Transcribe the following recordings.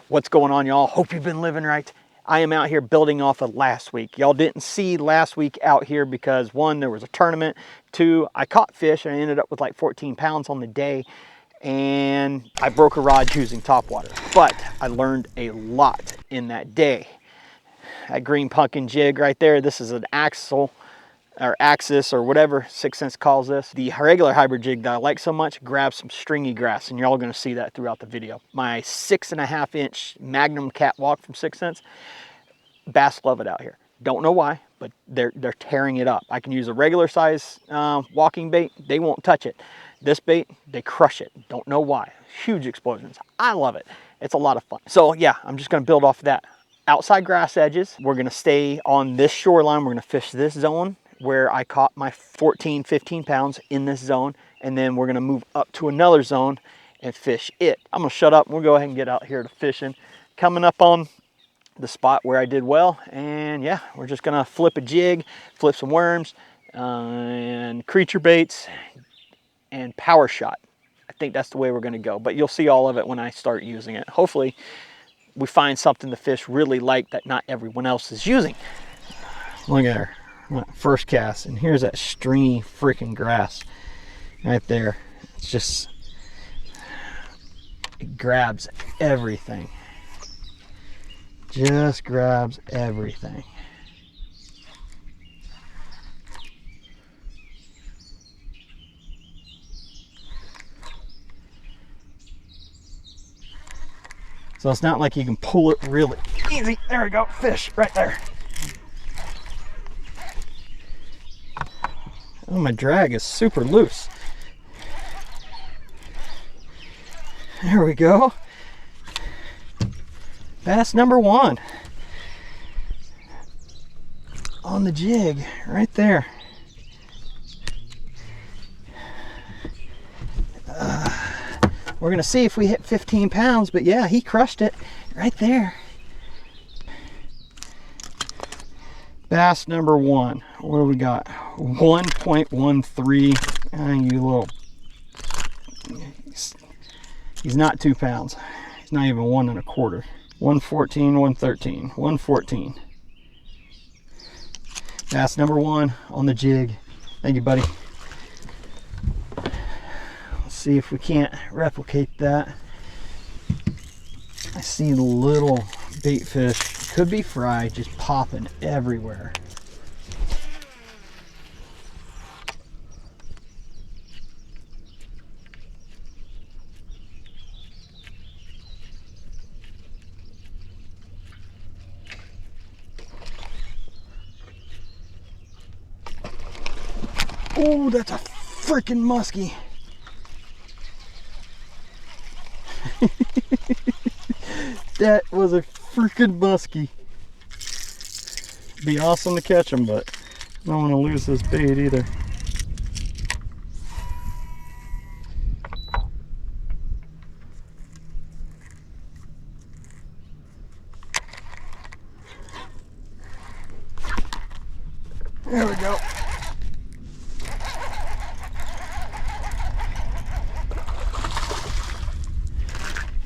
What's going on, y'all? Hope you've been living right. I am out here building off of last week. Y'all didn't see last week out here because one, there was a tournament. Two, I caught fish and I ended up with like 14 pounds on the day, and I broke a rod using topwater. But I learned a lot in that day. That green pumpkin jig right there, this is an axle or axis or whatever 6th Sense calls this. The regular hybrid jig that I like so much grabs some stringy grass, and you're all going to see that throughout the video. My 6.5 inch Magnum catwalk from 6th Sense, bass love it out here. Don't know why, but they're tearing it up. I can use a regular size walking bait, they won't touch it. This bait, they crush it. Don't know why. Huge explosions. I love it. It's a lot of fun. So yeah, I'm just going to build off of that. Outside grass edges, we're going to stay on this shoreline. We're going to fish this zone where I caught my 14, 15 pounds in this zone. And then we're going to move up to another zone and fish it. I'm going to shut up and we'll go ahead and get out here to fishing. Coming up on the spot where I did well. And yeah, we're just going to flip a jig, flip some worms, and creature baits and power shot. I think that's the way we're going to go. But you'll see all of it when I start using it. Hopefully we find something the fish really like that not everyone else is using. Look at her. First cast, and here's that stringy freaking grass right there. It's just, it grabs everything. Just grabs everything. So it's not like you can pull it really easy. There we go, fish right there. Oh, my drag is super loose. There we go. Bass number one on the jig right there. We're gonna see if we hit 15 pounds, but yeah, he crushed it right there. Bass number one. What do we got? 1.13. You little. He's not 2 pounds. He's not even 1 1/4. 114, 113, 114. Bass number one on the jig. Thank you, buddy. Let's see if we can't replicate that. I see little bait fish. Could be fry, just popping everywhere. Oh, that's a freaking muskie. That was a freaking muskie. Be awesome to catch them, but I don't want to lose this bait either. There we go.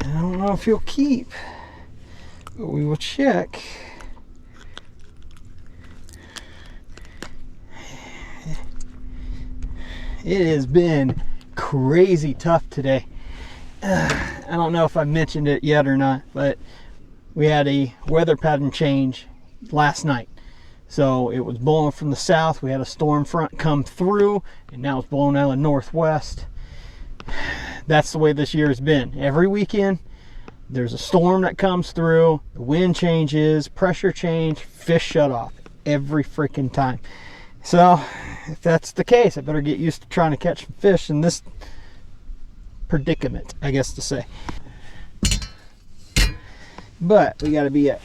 I don't know if he'll keep, but we will check. It has been crazy tough today. I don't know if I mentioned it yet or not, but we had a weather pattern change last night. So it was blowing from the south. We had a storm front come through, and now it's blowing out of the northwest. That's the way this year has been. Every weekend, there's a storm that comes through, the wind changes, pressure change, fish shut off every freaking time. So if that's the case, I better get used to trying to catch fish in this predicament, I guess to say. But we got to be at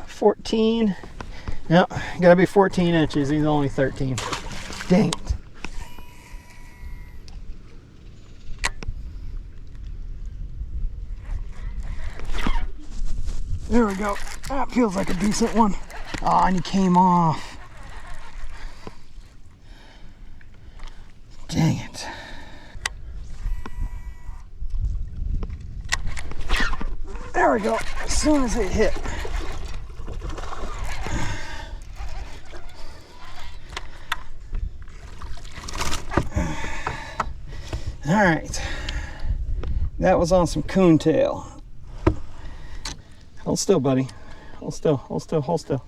14. Nope, got to be 14 inches. He's only 13. Dang it. There we go. That feels like a decent one. Oh, and he came off. Dang it. There we go, as soon as it hit. All right, that was on some coontail. Hold still, buddy. Hold still, hold still, hold still.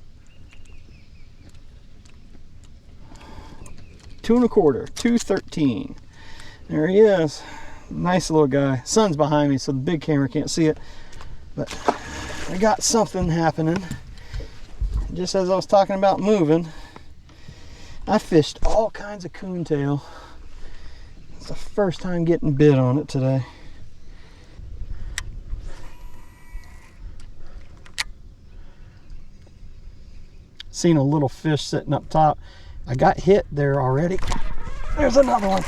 2 1/4, 213. There he is. Nice little guy. Sun's behind me, so the big camera can't see it. But I got something happening. Just as I was talking about moving, I fished all kinds of coontail. It's the first time getting bit on it today. Seen a little fish sitting up top. I got hit there already. There's another one.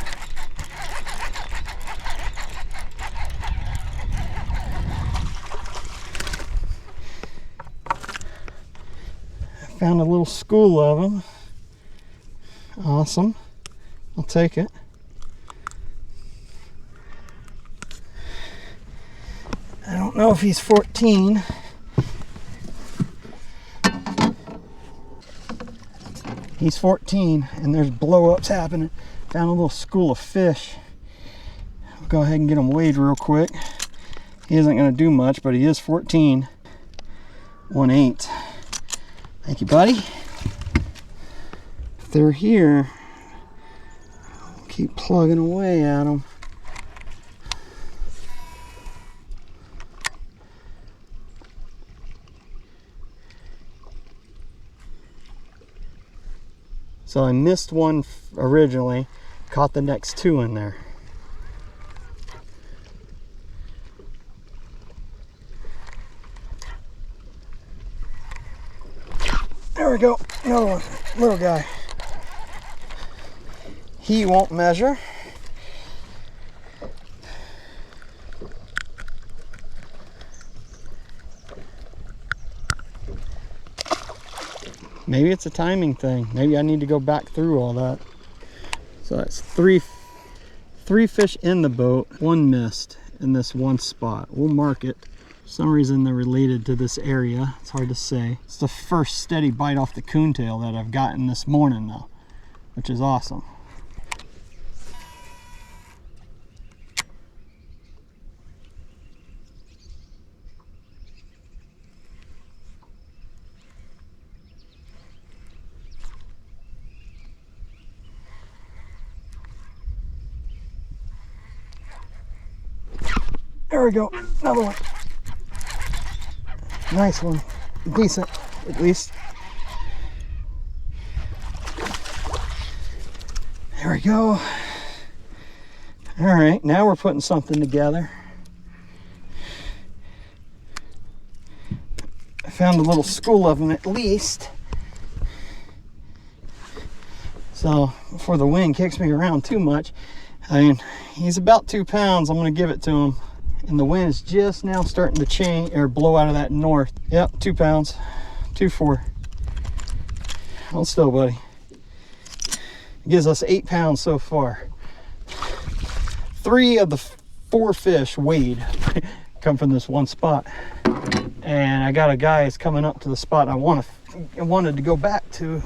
I found a little school of them. Awesome. I'll take it. I don't know if he's 14. He's 14, and there's blow-ups happening. Found a little school of fish. I'll go ahead and get him weighed real quick. He isn't going to do much, but he is 14. 1/8. Thank you, buddy. If they're here, I'll keep plugging away at them. So I missed one originally, caught the next 2 in there. There we go, another one, little guy. He won't measure. Maybe it's a timing thing. Maybe I need to go back through all that. So that's three fish in the boat, 1 missed in this one spot. We'll mark it. For some reason they're related to this area. It's hard to say. It's the first steady bite off the coontail that I've gotten this morning though, which is awesome. There we go, another one. Nice one, decent at least. There we go. All right, now we're putting something together. I found a little school of them at least. So before the wind kicks me around too much, I mean, he's about 2 pounds. I'm gonna give it to him. And the wind's just now starting to change or blow out of that north. Yep, 2 pounds, 2.4. Hold still, buddy. It gives us 8 pounds so far. 3 of the 4 fish weighed come from this one spot. And I got a guy that's coming up to the spot I wanted to go back to.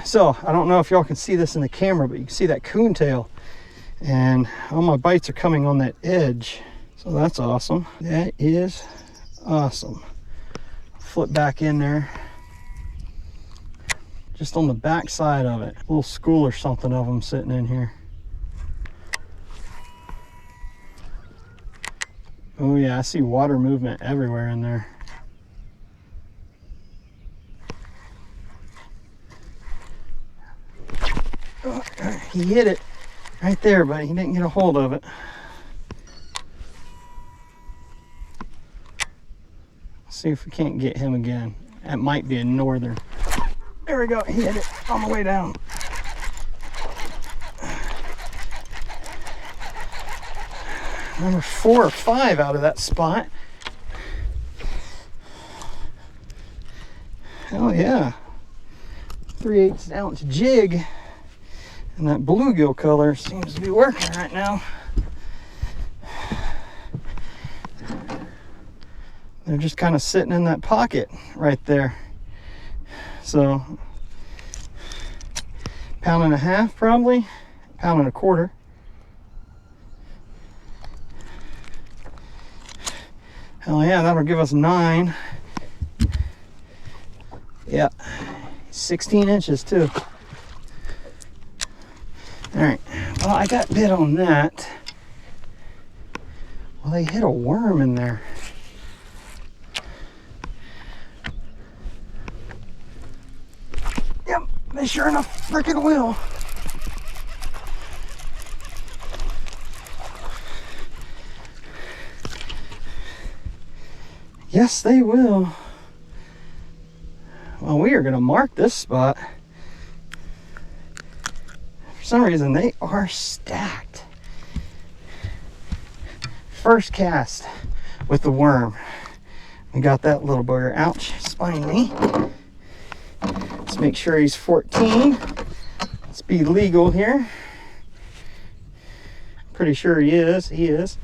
So I don't know if y'all can see this in the camera, but you can see that coontail. And all my bites are coming on that edge, so that's awesome. That is awesome. Flip back in there, just on the back side of it. A little school or something of them sitting in here. Oh yeah, I see water movement everywhere in there. Oh, he hit it. Right there, but he didn't get a hold of it. Let's see if we can't get him again. That might be a northern. There we go, he hit it on the way down. Number 4 or 5 out of that spot. Hell yeah. 3/8 ounce jig. And that bluegill color seems to be working right now. they're just kind of sitting in that pocket right there. So, £1.5 probably, £1.25. Hell yeah, that'll give us 9. Yeah, 16 inches too. All right, well, I got bit on that. Well, they hit a worm in there. Yep, they sure enough freaking will. Yes, they will. Well, we are going to mark this spot. For some reason, they are stacked. First cast with the worm. We got that little bugger. Ouch, spined me. Let's make sure he's 14. Let's be legal here. Pretty sure he is. He is.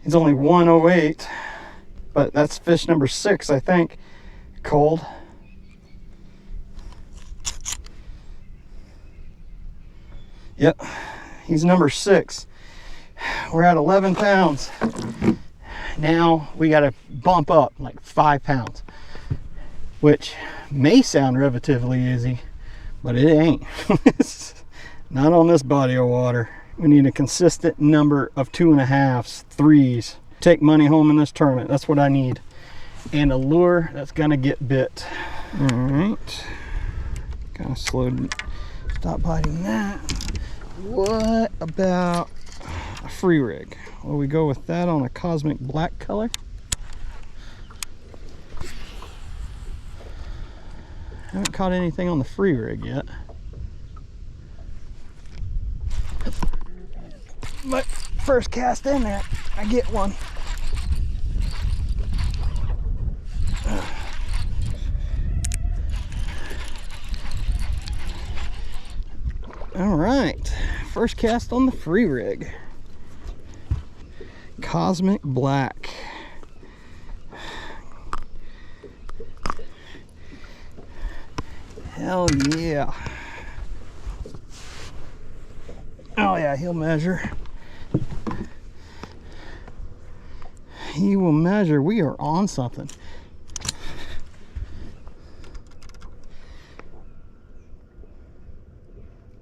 He's only 108, but that's fish number 6, I think. Cold. Yep, he's number 6. We're at 11 pounds. Now we got to bump up like 5 pounds, which may sound relatively easy, but it ain't. Not on this body of water. We need a consistent number of 2.5s, 3s. Take money home in this tournament. That's what I need. And a lure that's gonna get bit. All right. Kind of slowed. Stop biting that. What about a free rig? Will we go with that on a cosmic black color? Haven't caught anything on the free rig yet. But first cast in there, I get one. All right, first cast on the free rig. Cosmic black. Hell yeah. Oh yeah, he'll measure. He will measure. We are on something.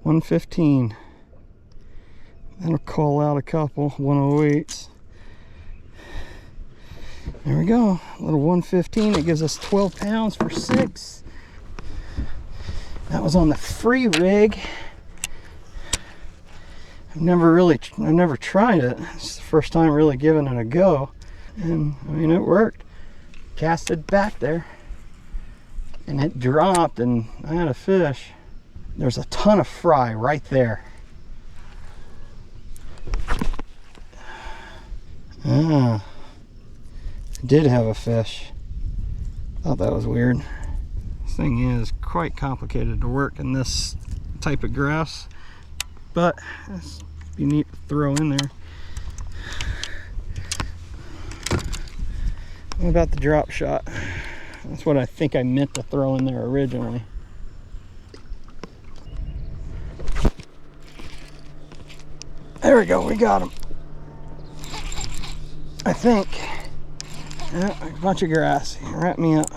$115. That'll call out a couple 108s. There we go. A little 115. It gives us 12 pounds for 6. That was on the free rig. I've never tried it. It's the first time really giving it a go. And I mean, it worked. Casted back there and it dropped and I had a fish. There's a ton of fry right there. Ah, I did have a fish. Thought that was weird. This thing is quite complicated to work in this type of grass, but it's be neat to throw in there. What about the drop shot? That's what I think I meant to throw in there originally. There we go, we got him. I think. Yeah, a bunch of grass. Wrap me up.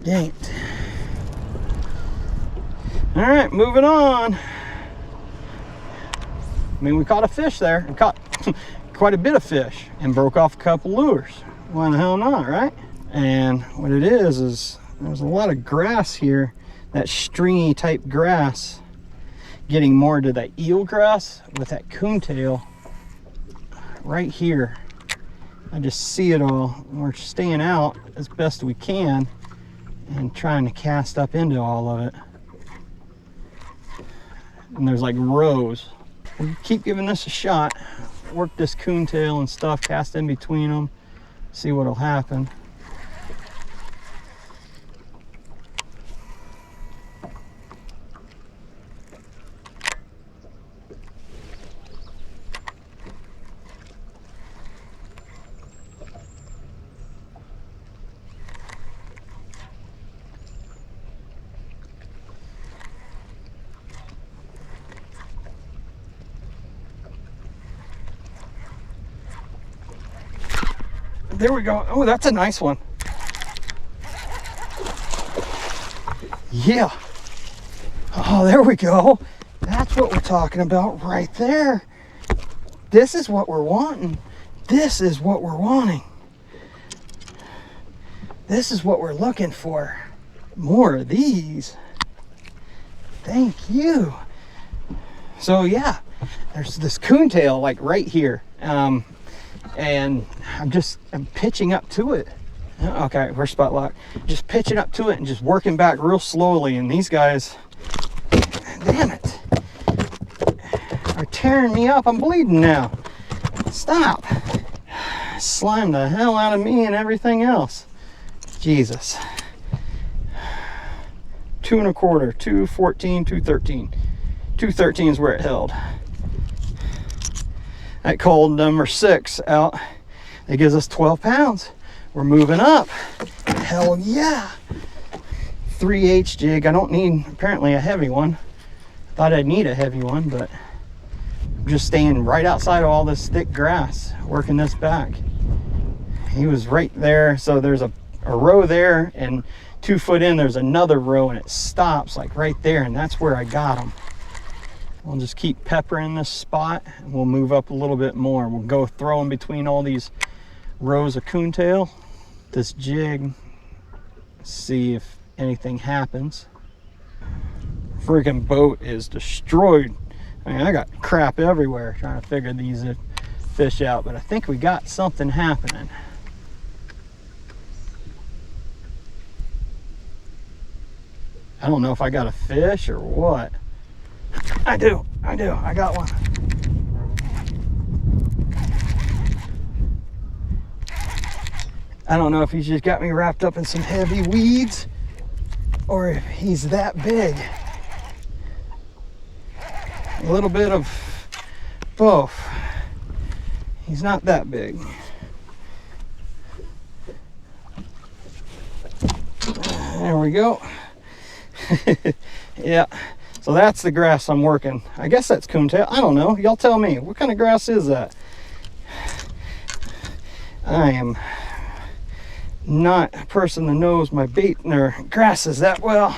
Dang it. All right, moving on. I mean, we caught a fish there. We caught quite a bit of fish and broke off a couple lures. Why the hell not, right? And what it is there's a lot of grass here, that stringy type grass, getting more to that eel grass with that coontail right here. I just see it all. We're staying out as best we can and trying to cast up into all of it. And there's like rows. We'll keep giving this a shot. Work this coontail and stuff, cast in between them, see what'll happen. there we go. Oh, that's a nice one. Yeah. Oh, there we go. That's what we're talking about right there. This is what we're wanting. This is what we're wanting. This is what we're looking for. More of these. Thank you. So yeah, there's this coontail like right here. And I'm pitching up to it. Okay, we're spot lock. Just pitching up to it and just working back real slowly. And these guys, damn it, are tearing me up. I'm bleeding now. Stop. Slime the hell out of me and everything else. Jesus. 2 1/4, 214, 213. 213 is where it held. That called number 6 out. That gives us 12 pounds. We're moving up. Hell yeah. 3H jig. I don't need apparently a heavy one. Thought I'd need a heavy one, but I'm just staying right outside of all this thick grass, working this back. He was right there. So there's a row there, and 2 foot in there's another row, and it stops like right there, and that's where I got him. We'll just keep peppering this spot, and we'll move up a little bit more. We'll go throw in between all these rows of coontail. This jig, see if anything happens. Freaking boat is destroyed. I mean, I got crap everywhere trying to figure these fish out, but I think we got something happening. I don't know if I got a fish or what. I do, I got one. I don't know if he's just got me wrapped up in some heavy weeds or if he's that big. A little bit of both. He's not that big. There we go. Yeah, so that's the grass I'm working. I guess that's coontail. I don't know. Y'all tell me. What kind of grass is that? I am not a person that knows my bait or grasses that well.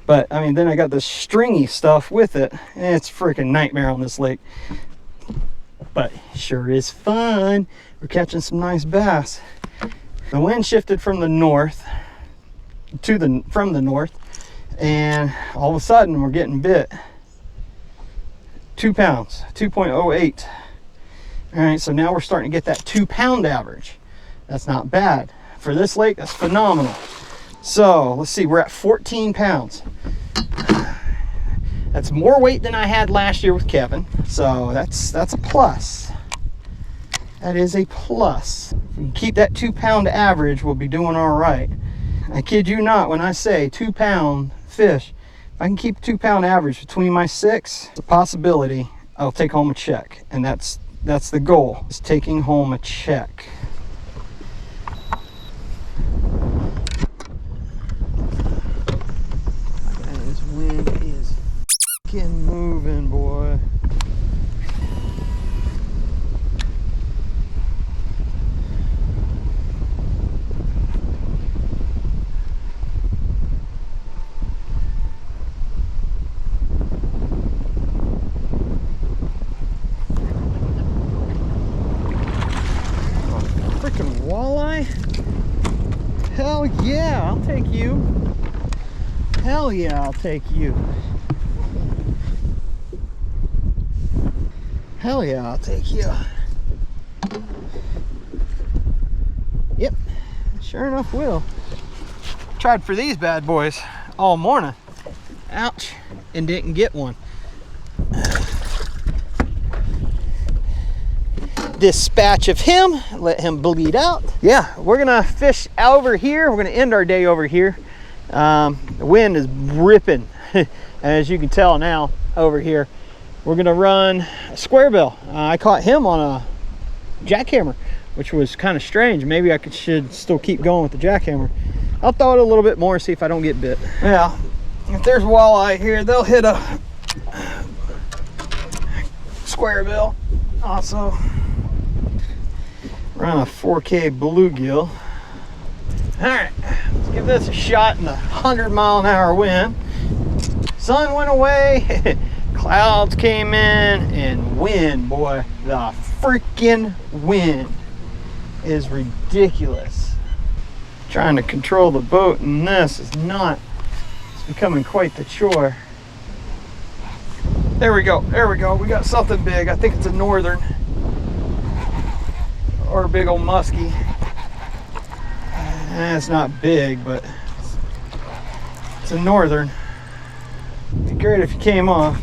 But I mean, then I got this stringy stuff with it. It's a freaking nightmare on this lake. But sure is fun. We're catching some nice bass. The wind shifted from the north from the north, and all of a sudden we're getting bit. 2 pounds, 2.08. All right, so now we're starting to get that 2 pound average. That's not bad for this lake. That's phenomenal. So let's see, we're at 14 pounds. That's more weight than I had last year with Kevin, so that's a plus. That is a plus. If we can keep that 2 pound average, we'll be doing all right. I kid you not when I say 2 pound fish. If I can keep 2 pound average between my 6, it's a possibility I'll take home a check. And that's the goal, is taking home a check. This wind is fucking moving, boy. Walleye? Hell yeah, I'll take you. Hell yeah, I'll take you. Hell yeah, I'll take you. Yep, sure enough will. Tried for these bad boys all morning. Ouch, and didn't get one. Dispatch of him, let him bleed out. Yeah, we're gonna fish over here. We're gonna end our day over here. The wind is ripping, as you can tell now over here. We're gonna run a square bill. I caught him on a jackhammer, which was kind of strange. Maybe I should still keep going with the jackhammer. I'll throw it a little bit more, see if I don't get bit. Yeah, if there's walleye here, they'll hit a square bill also. We're on a 4K bluegill. All right, let's give this a shot in the 100-mile-an-hour wind. Sun went away, clouds came in, and wind, boy, the freaking wind is ridiculous. Trying to control the boat in this is not, it's becoming quite the chore. There we go, we got something big. I think it's a northern or a big old muskie. It's not big, but it's a northern. It'd be great if you came off.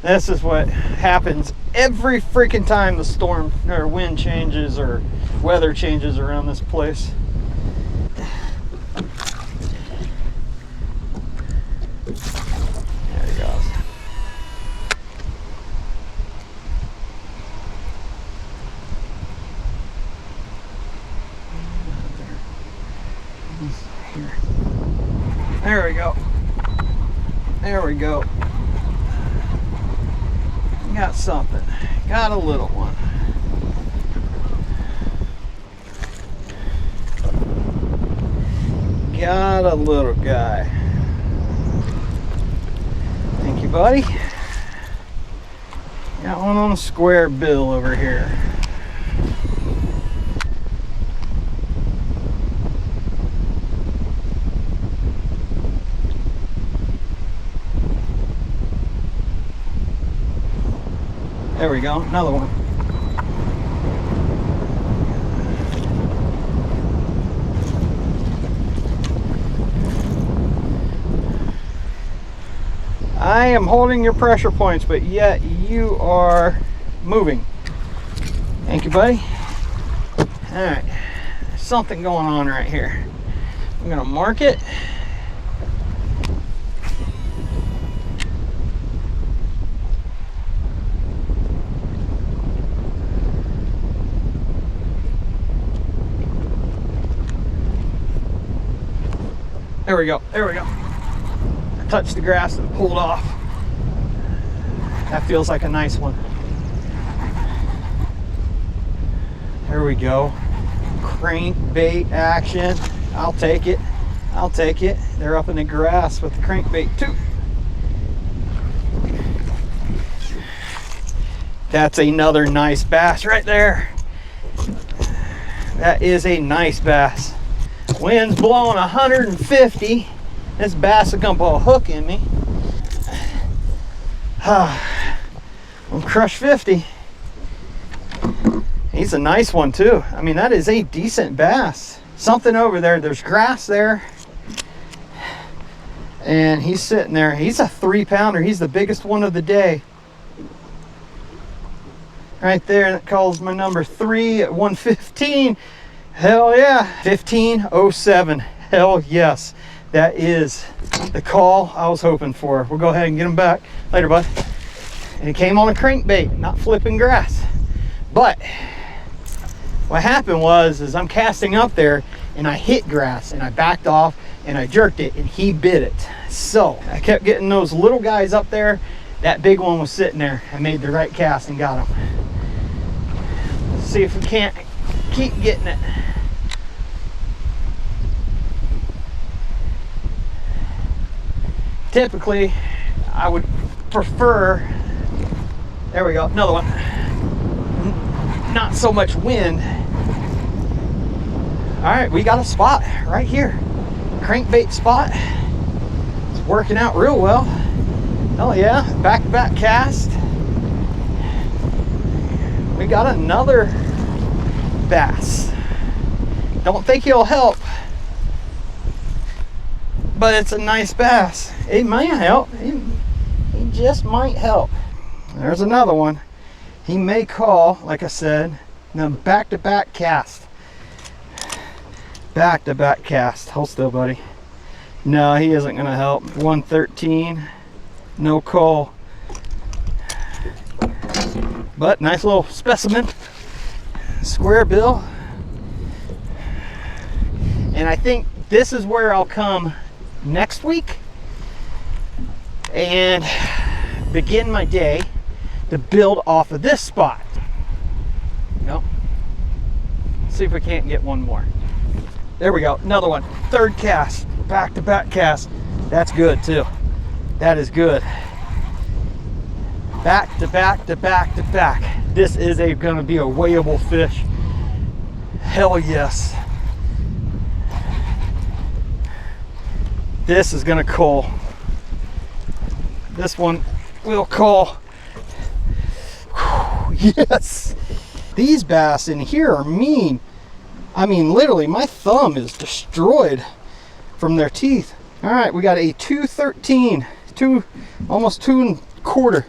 This is what happens every freaking time the storm or wind changes or weather changes around this place. There he goes. Here. There we go. There we go. Got something. Got a little one. Got a little guy. Thank you, buddy. Got one on a square bill over here. There we go, another one. I am holding your pressure points, but yet you are moving. Thank you, buddy. All right, there's something going on right here. I'm gonna mark it. There we go, there we go. I touched the grass and pulled off. That feels like a nice one. There we go. Crankbait action. I'll take it. I'll take it. They're up in the grass with the crankbait too. That's another nice bass right there. That is a nice bass. Wind's blowing 150. This bass is gonna put a hook in me. I'm crush 50. He's a nice one too. I mean, that is a decent bass. Something over there. There's grass there. And he's sitting there. He's a 3-pounder. He's the biggest one of the day. Right there. That calls my number 3 at 115. Hell yeah. 1507. Hell yes. That is the call I was hoping for. We'll go ahead and get him back. Later, bud. And he came on a crankbait, not flipping grass. But what happened was I'm casting up there and I hit grass and I backed off and I jerked it and he bit it. So I kept getting those little guys up there. That big one was sitting there. I made the right cast and got him. Let's see if we can't keep getting it. Typically, I would prefer, there we go, another one. Not so much wind. All right, we got a spot right here. Crankbait spot. It's working out real well. Oh yeah, back-to-back cast. We got another bass. Don't think he'll help, but it's a nice bass. It might help. He just might help. There's another one. He may call, like I said, then back-to-back cast. Back-to-back cast. Hold still, buddy. No, he isn't gonna help. 113, no call. But nice little specimen. Square bill. And I think this is where I'll come next week and begin my day to build off of this spot. see if we can't get one more. There we go, another one. Third cast, back-to-back cast. That's good too. That is good. Back to back to back to back. This is gonna be a weighable fish. Hell yes. This is gonna call. This one will call. Yes. These bass in here are mean. I mean, literally, my thumb is destroyed from their teeth. All right, we got a 213, almost 2 1/4.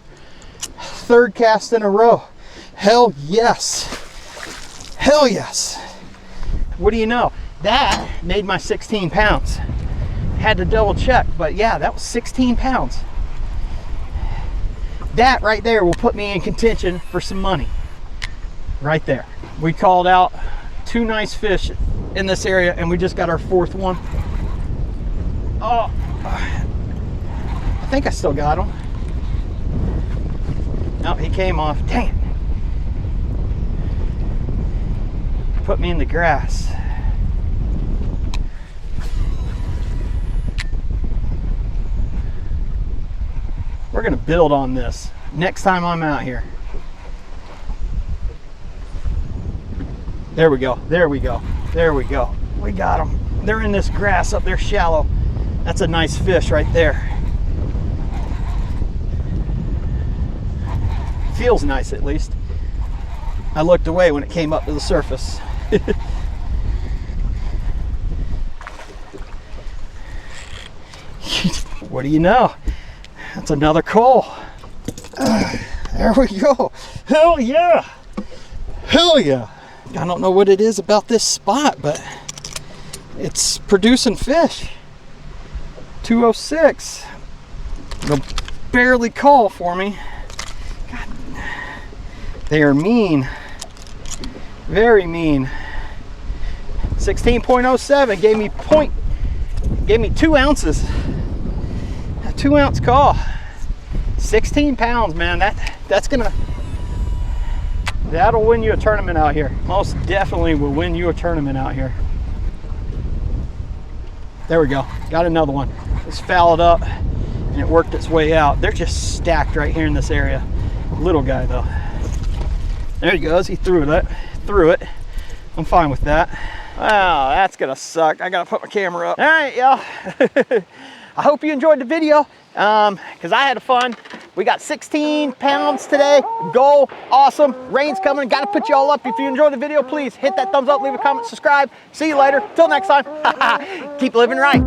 Third cast in a row. Hell yes. Hell yes. What do you know? That made my 16 pounds. Had to double check, but yeah, that was 16 pounds. That right there will put me in contention for some money. Right there. We called out 2 nice fish in this area and we just got our 4th one. Oh, I think I still got him. No, he came off. Dang it. Put me in the grass. We're gonna build on this next time I'm out here. There we go, there we go, there we go. We got them. They're in this grass up there shallow. That's a nice fish right there. Feels nice at least. I looked away when it came up to the surface. What do you know? That's another coal. There we go. Hell yeah. Hell yeah. I don't know what it is about this spot, but it's producing fish. 206. It'll barely call for me. God. They are mean. Very mean. 16.07 gave me 2 ounces. A 2 ounce call. 16 pounds, man. That'll win you a tournament out here. Most definitely will win you a tournament out here. There we go. Got another one. It's fouled up and it worked its way out. They're just stacked right here in this area. Little guy though. There he goes. He threw it. I'm fine with that. Wow, that's gonna suck. I gotta put my camera up. All right, y'all. I hope you enjoyed the video because I had fun. We got 16 pounds today. Goal, awesome. Rain's coming. Got to put you all up. If you enjoyed the video, please hit that thumbs up, leave a comment, subscribe. See you later. Till next time. Keep living right.